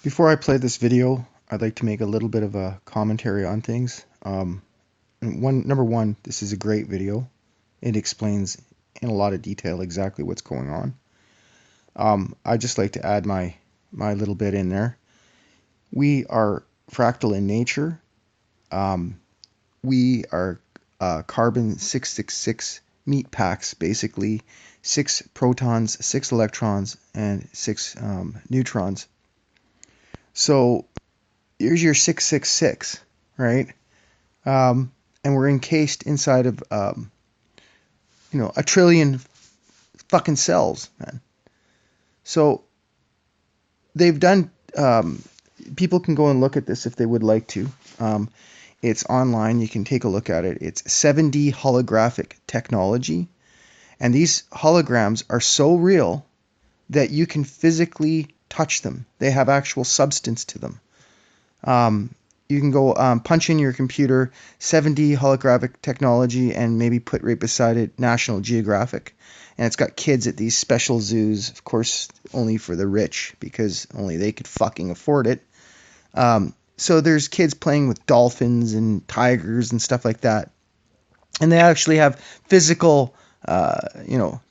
Before I play this video, I'd like to make a little bit of a commentary on things. Number one, this is a great video. It explains in a lot of detail exactly what's going on. I'd just like to add my little bit in there. We are fractal in nature. We are carbon 666 meat packs, basically 6 protons, 6 electrons, and 6 neutrons. So here's your 666, right? And we're encased inside of, a trillion fucking cells, man. So they've done, people can go and look at this if they would like to. It's online. You can take a look at it. It's 7D holographic technology. And these holograms are so real that you can physically touch them. They have actual substance to them. You can go punch in your computer 7D holographic technology and maybe put right beside it National Geographic. And it's got kids at these special zoos, of course, only for the rich because only they could fucking afford it. So there's kids playing with dolphins and tigers and stuff like that. And they actually have physical,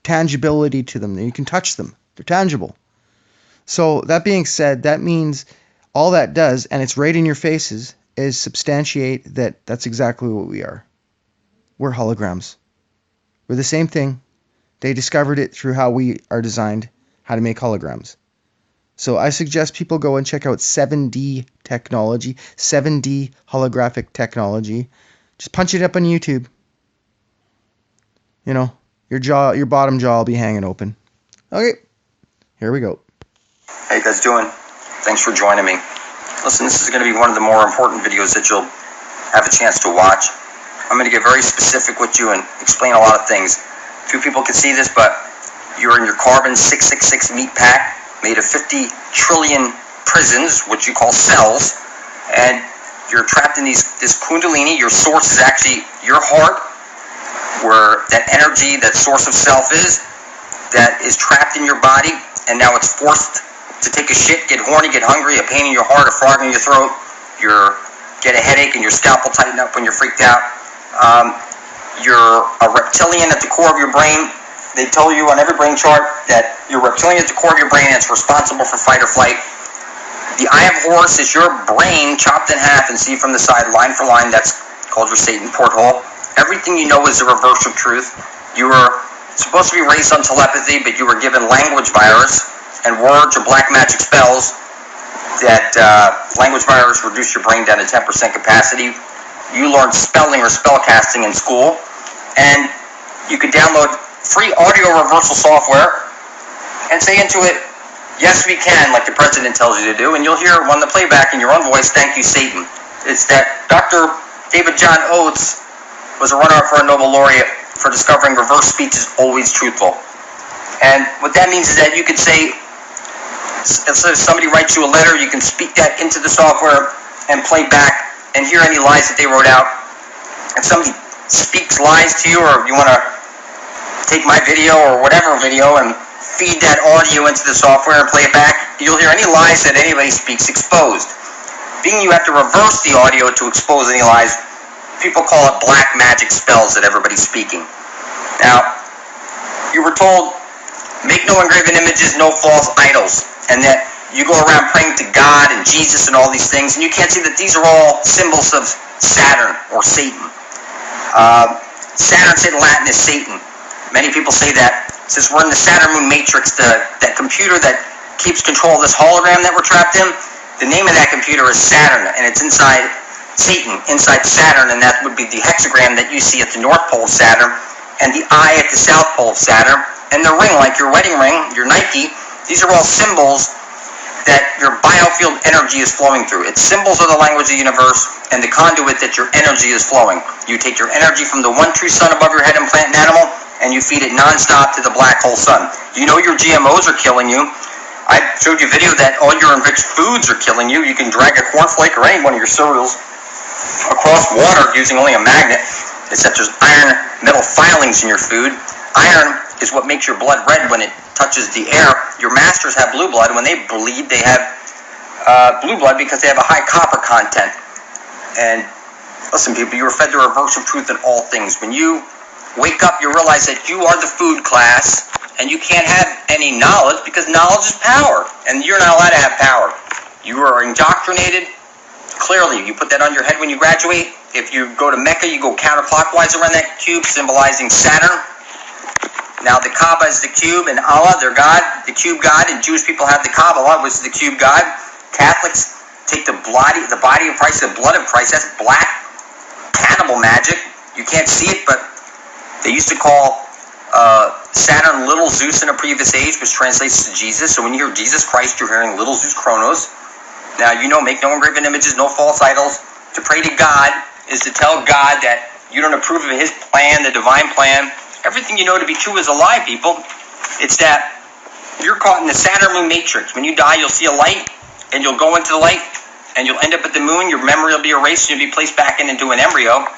tangibility to them. You can touch them. They're tangible. So that being said, that means all that does, and it's right in your faces, is substantiate that that's exactly what we are. We're holograms. We're the same thing. They discovered it through how we are designed, how to make holograms. So I suggest people go and check out 7D technology, 7D holographic technology. Just punch it up on YouTube. Your bottom jaw will be hanging open. Okay, here we go. How you guys doing? Thanks for joining me. Listen, this is going to be one of the more important videos that you'll have a chance to watch. I'm going to get very specific with you and explain a lot of things. Few people can see this, but you're in your carbon 666 meat pack made of 50 trillion prisons, which you call cells, and you're trapped in this kundalini. Your source is actually your heart, where that energy, that source of self that is trapped in your body, and now it's forced to take a shit, get horny, get hungry, a pain in your heart, a frog in your throat, get a headache, and your scalp will tighten up when you're freaked out. You're a reptilian at the core of your brain. They tell you on every brain chart that you're reptilian at the core of your brain, and it's responsible for fight or flight. The Eye of Horus is your brain chopped in half, and see from the side, line for line, that's called your Satan porthole. Everything you know is the reverse of truth. You were supposed to be raised on telepathy, but you were given language virus and words or black magic spells. That language virus reduced your brain down to 10% capacity. You learned spelling or spell casting in school, and you could download free audio reversal software and say into it, "Yes, we can," like the president tells you to do, and you'll hear on the playback in your own voice, "Thank you, Satan." It's that Dr. David John Oates was a runner-up for a Nobel laureate for discovering reverse speech is always truthful. And what that means is that you could say, if somebody writes you a letter, you can speak that into the software and play back and hear any lies that they wrote out. If somebody speaks lies to you, or you want to take my video or whatever video and feed that audio into the software and play it back, you'll hear any lies that anybody speaks exposed. Being you have to reverse the audio to expose any lies, people call it black magic spells that everybody's speaking. Now, you were told, make no engraven images, no false idols, and that you go around praying to God and Jesus and all these things, and you can't see that these are all symbols of Saturn or Satan. Saturn's in Latin is Satan. Many people say that since we're in the Saturn Moon Matrix, that computer that keeps control of this hologram that we're trapped in, the name of that computer is Saturn, and it's inside Satan, inside Saturn, and that would be the hexagram that you see at the North Pole of Saturn, and the eye at the South Pole of Saturn, and the ring, like your wedding ring, your Nike. These are all symbols that your biofield energy is flowing through. It's symbols of the language of the universe and the conduit that your energy is flowing. You take your energy from the one true sun above your head and plant and animal, and you feed it nonstop to the black hole sun. You know your GMOs are killing you. I showed you a video that all your enriched foods are killing you. You can drag a cornflake or any one of your cereals across water using only a magnet. It's that there's iron metal filings in your food. Iron is what makes your blood red when it touches the air. Your masters have blue blood. When they bleed, they have blue blood because they have a high copper content. And listen, people, you are fed the reverse of truth in all things. When you wake up, you realize that you are the food class, and you can't have any knowledge because knowledge is power, and you're not allowed to have power. You are indoctrinated. Clearly, you put that on your head when you graduate. If you go to Mecca, you go counterclockwise around that cube, symbolizing Saturn. Now, the Kaaba is the cube, and Allah, their God, the cube God, and Jewish people have the Kaaba, which is the cube God. Catholics take the body of Christ, the blood of Christ. That's black cannibal magic. You can't see it, but they used to call Saturn Little Zeus in a previous age, which translates to Jesus. So when you hear Jesus Christ, you're hearing Little Zeus Kronos. Now, you know, make no engraven images, no false idols. To pray to God is to tell God that you don't approve of his plan, the divine plan. Everything you know to be true is a lie, people. It's that you're caught in the Saturn moon matrix. When you die, you'll see a light, and you'll go into the light, and you'll end up at the moon. Your memory will be erased, and you'll be placed back into an embryo.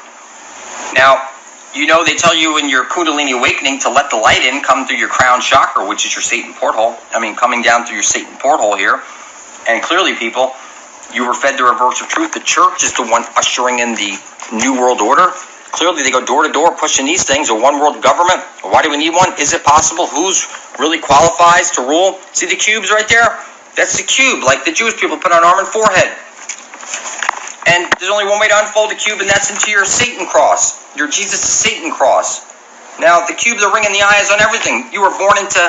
Now, you know, they tell you in your Kundalini awakening to let the light in, come through your crown chakra, which is your Satan porthole. Coming down through your Satan porthole here. And clearly, people, you were fed the reverse of truth. The church is the one ushering in the New World Order. Clearly, they go door to door pushing these things, a one world government. Why do we need one? Is it possible? Who's really qualifies to rule? See the cubes right there? That's the cube, like the Jewish people put on arm and forehead. And there's only one way to unfold the cube, and that's into your Satan cross, your Jesus is Satan cross. Now, the cube, the ring, and the eye is on everything. You were born into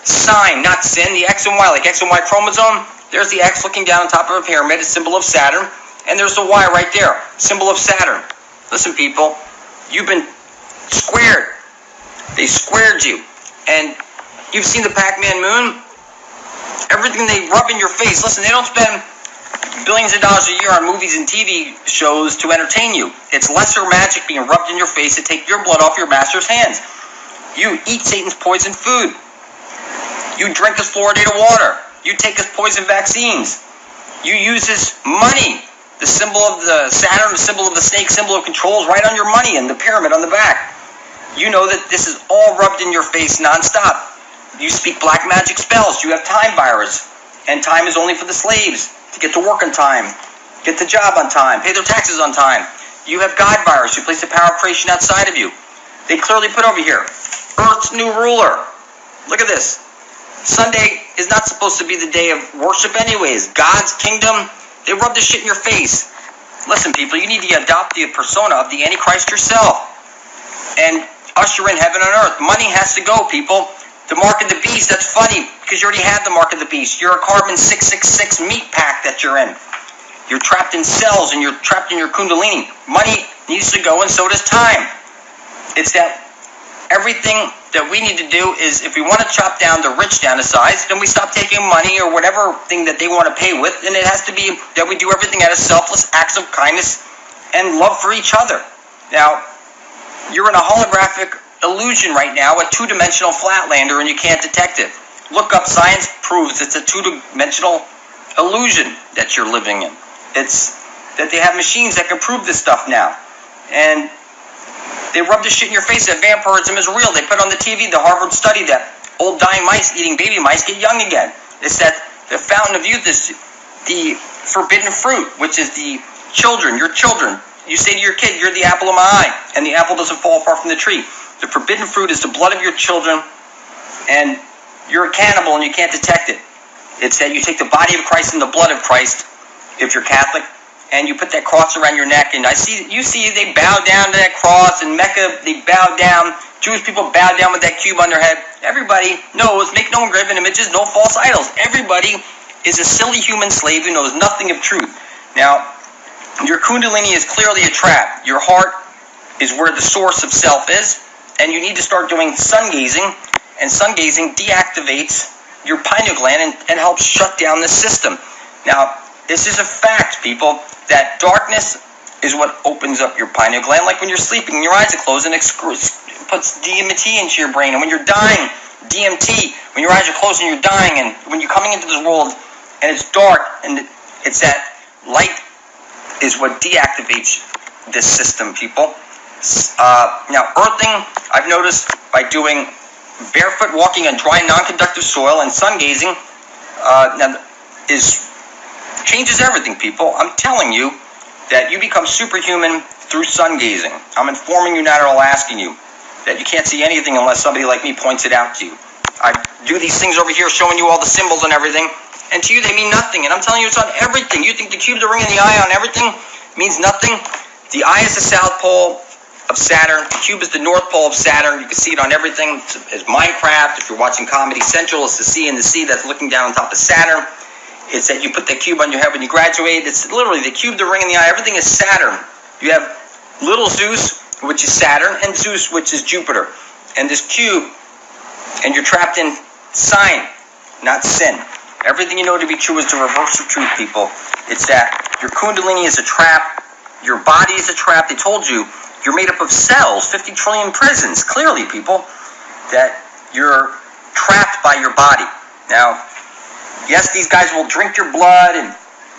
sign, not sin, the X and Y, like X and Y chromosome. There's the X looking down on top of a pyramid, a symbol of Saturn, and there's the Y right there, symbol of Saturn. Listen, people, you've been squared. They squared you. And you've seen the Pac-Man moon. Everything they rub in your face. Listen, they don't spend billions of dollars a year on movies and TV shows to entertain you. It's lesser magic being rubbed in your face to take your blood off your master's hands. You eat Satan's poison food. You drink his fluoridated water. You take his poison vaccines. You use his money. The symbol of the Saturn, the symbol of the snake, symbol of control is right on your money and the pyramid on the back. You know that this is all rubbed in your face nonstop. You speak black magic spells. You have time virus. And time is only for the slaves to get to work on time, get the job on time, pay their taxes on time. You have God virus. You place the power of creation outside of you. They clearly put over here, Earth's new ruler. Look at this. Sunday is not supposed to be the day of worship anyways. God's kingdom, they rub this shit in your face. Listen, people, you need to adopt the persona of the Antichrist yourself and usher in heaven and earth. Money has to go, people. The mark of the beast, that's funny because you already have the mark of the beast. You're a carbon 666 meat pack that you're in. You're trapped in cells and you're trapped in your Kundalini. Money needs to go and so does time. It's that everything that we need to do is, if we want to chop down the rich down to size, then we stop taking money or whatever thing that they want to pay with, and it has to be that we do everything out of selfless acts of kindness and love for each other. Now, you're in a holographic illusion right now, a two-dimensional flatlander, and you can't detect it. Look up, science proves it's a two-dimensional illusion that you're living in. It's that they have machines that can prove this stuff now. And they rub this shit in your face that vampirism is real. They put on the TV the Harvard study that old dying mice eating baby mice get young again. It's that the fountain of youth is the forbidden fruit, which is the children, your children. You say to your kid, you're the apple of my eye, and the apple doesn't fall far from the tree. The forbidden fruit is the blood of your children, and you're a cannibal and you can't detect it. It's that you take the body of Christ and the blood of Christ, if you're Catholic, and you put that cross around your neck, and you see they bow down to that cross. In Mecca, they bow down. Jewish people bow down with that cube on their head. Everybody knows, make no engraven images, no false idols. Everybody is a silly human slave who knows nothing of truth. Now, your Kundalini is clearly a trap. Your heart is where the source of self is, and you need to start doing sun gazing, and sun gazing deactivates your pineal gland and helps shut down the system. Now, this is a fact, people, that darkness is what opens up your pineal gland. Like when you're sleeping and your eyes are closed, and it puts DMT into your brain. And when you're dying, DMT, when your eyes are closed and you're dying, and when you're coming into this world and it's dark, and it's that light is what deactivates this system, people. Now, earthing, I've noticed by doing barefoot walking on dry, non-conductive soil and sun gazing, now is Changes everything, people. I'm telling you that you become superhuman through sun gazing. I'm informing you, not at all asking you, that you can't see anything unless somebody like me points it out to you. I do these things over here showing you all the symbols and everything, and to you they mean nothing. And I'm telling you it's on everything. You think the cube, the ring, and the eye on everything means nothing? The eye is the south pole of Saturn. The cube is the north pole of Saturn. You can see it on everything. It's Minecraft. If you're watching Comedy Central, it's the C and the C that's looking down on top of Saturn. It's that you put the cube on your head when you graduate. It's literally the cube, the ring, and the eye. Everything is Saturn. You have little Zeus, which is Saturn, and Zeus, which is Jupiter. And this cube, and you're trapped in sign, not sin. Everything you know to be true is the reverse of truth, people. It's that your kundalini is a trap. Your body is a trap. They told you you're made up of cells, 50 trillion prisons. Clearly, people, that you're trapped by your body. Now, yes, these guys will drink your blood and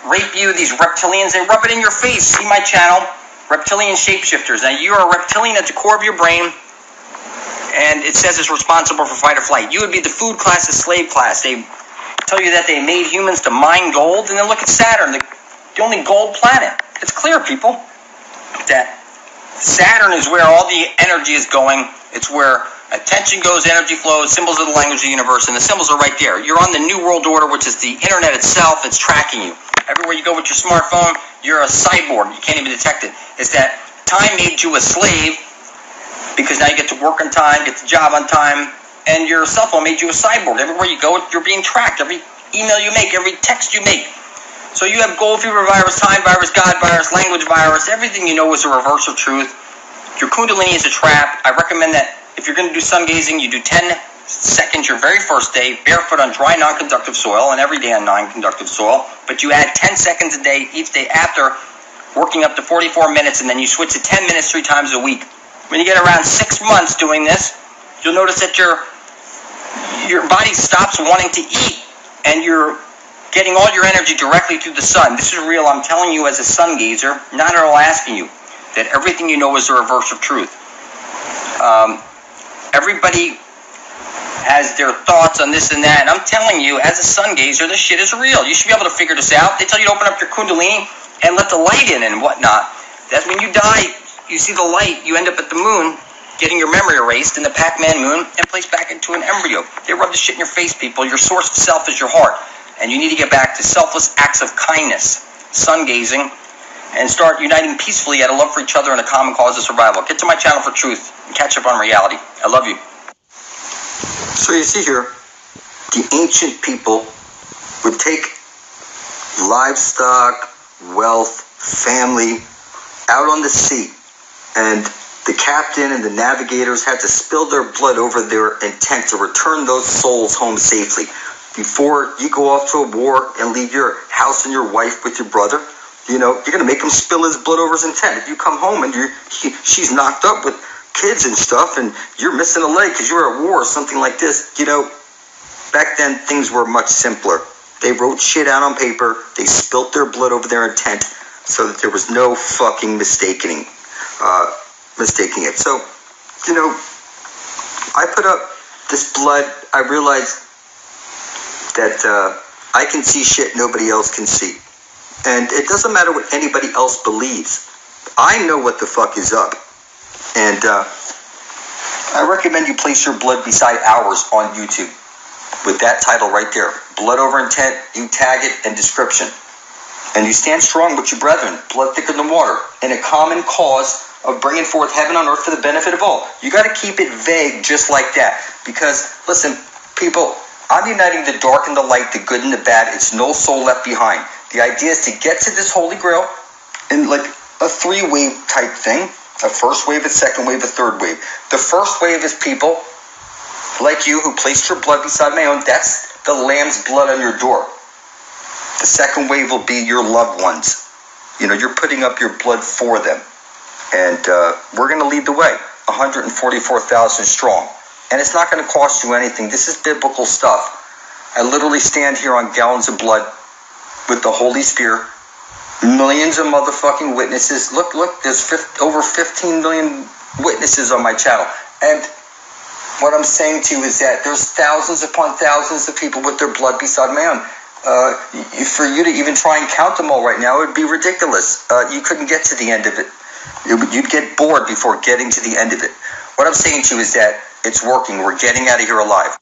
rape you. These reptilians, they rub it in your face. See my channel, Reptilian Shapeshifters. Now, you're a reptilian at the core of your brain, and it says it's responsible for fight or flight. You would be the food class, the slave class. They tell you that they made humans to mine gold, and then look at Saturn, the only gold planet. It's clear, people, that Saturn is where all the energy is going. It's where attention goes, energy flows, symbols of the language of the universe, and the symbols are right there. You're on the New World Order, which is the internet itself. It's tracking you. Everywhere you go with your smartphone, you're a cyborg. You can't even detect it. It's that time made you a slave, because now you get to work on time, get the job on time, and your cell phone made you a cyborg. Everywhere you go, you're being tracked. Every email you make, every text you make. So you have gold fever virus, time virus, God virus, language virus. Everything you know is a reverse of truth. Your kundalini is a trap. I recommend that if you're going to do sun gazing, you do 10 seconds your very first day, barefoot on dry, non-conductive soil, and every day on non-conductive soil. But you add 10 seconds a day each day after, working up to 44 minutes, and then you switch to 10 minutes 3 times a week. When you get around 6 months doing this, you'll notice that your body stops wanting to eat, and you're getting all your energy directly through the sun. This is real. I'm telling you as a sun gazer, not at all asking you, that everything you know is the reverse of truth. Everybody has their thoughts on this and that, and I'm telling you, as a sun gazer, this shit is real. You should be able to figure this out. They tell you to open up your kundalini and let the light in and whatnot. That's when you die, you see the light, you end up at the moon, getting your memory erased in the Pac-Man moon and placed back into an embryo. They rub the shit in your face, people. Your source of self is your heart. And you need to get back to selfless acts of kindness, sun gazing, and start uniting peacefully out of love for each other and a common cause of survival. Get to my channel for truth and catch up on reality. I love you. So you see here, the ancient people would take livestock, wealth, family out on the sea, and the captain and the navigators had to spill their blood over their intent to return those souls home safely. Before you go off to a war and leave your house and your wife with your brother, you know, you're going to make him spill his blood over his intent. If you come home and she's knocked up with kids and stuff and you're missing a leg because you're at war or something like this, you know, back then things were much simpler. They wrote shit out on paper. They spilt their blood over their intent so that there was no fucking mistaking it. So, you know, I put up this blood. I realized that I can see shit nobody else can see. And it doesn't matter what anybody else believes. I know what the fuck is up. And I recommend you place your blood beside ours on YouTube with that title right there. Blood over intent, you tag it, and description. And you stand strong with your brethren, blood thicker than water, in a common cause of bringing forth heaven on earth for the benefit of all. You got to keep it vague just like that. Because, listen, people, I'm uniting the dark and the light, the good and the bad. It's no soul left behind. The idea is to get to this holy grail in like a 3-wave type thing. A first wave, a second wave, a third wave. The first wave is people like you who placed your blood beside my own. That's the lamb's blood on your door. The second wave will be your loved ones. You know, you're putting up your blood for them. And we're going to lead the way. 144,000 strong. And it's not going to cost you anything. This is biblical stuff. I literally stand here on gallons of blood with the Holy Spirit. Millions of motherfucking witnesses. Look, there's over 15 million witnesses on my channel. And what I'm saying to you is that there's thousands upon thousands of people with their blood beside my own. For you to even try and count them all right now, it would be ridiculous. You couldn't get to the end of it. You'd get bored before getting to the end of it. What I'm saying to you is that it's working. We're getting out of here alive.